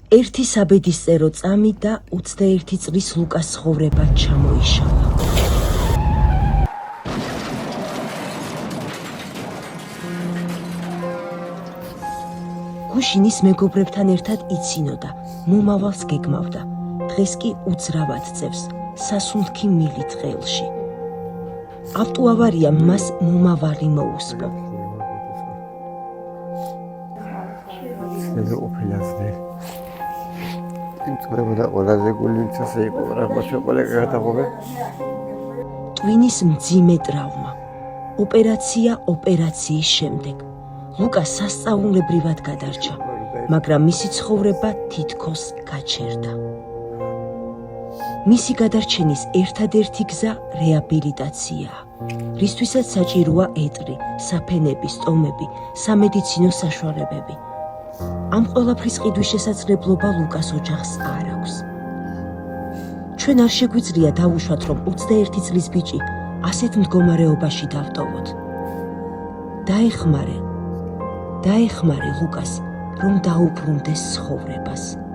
ერთი საბედისწერო წამი და 21 წლის ლუკას ცხოვრება ჩამოიშალა. გუშინის მეგობრებთან ერთად იცინოდა, მომავალს გეგმავდა. დღეს კი უძრავად წევს, სასუნთქი მილით ხელში. ავტოავარიამ მას მომავალი მოუსპო. ტვინის მძიმე ტრავმა. ოპერაცია ოპერაციის შემდეგ. ლუკა სასწაულებრივად გადარჩა, მაგრამ მისი ცხოვრება თითქოს გაჩერდა. მისი გადარჩენის ერთადერთი გზა რეაბილიტაციაა, რისთვისაც საჭიროა ეტრი, საფენები, სტომები, სამედიცინო საშუალებები. ამ ყველაფრის ყიდვის შესაძლებლობა ლუკას ოჯახს არ აქვს. ჩვენ არ შეგვიძლია დავუშვათ, რომ 21 წლის ბიჭი ასეთ მდგომარეობაში დავტოვოთ. დაეხმარე ლუკას, რომ დაუბრუნდეს ცხოვრებას.